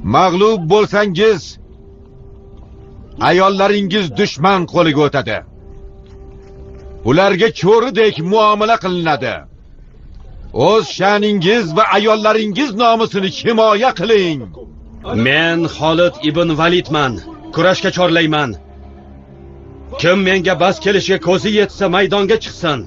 mag'lub bo'lsangiz ayollaringiz dushman qo'liga o'tadi. Ularga cho'ridek muomala qilinadi. O'z sha'ningiz va ayollaringiz nomusini himoya qiling. Men Xolid ibn Validman. Kurashga chorlayman. Kim menga bas kelishiga ko'zi yetsa maydonga chiqsin.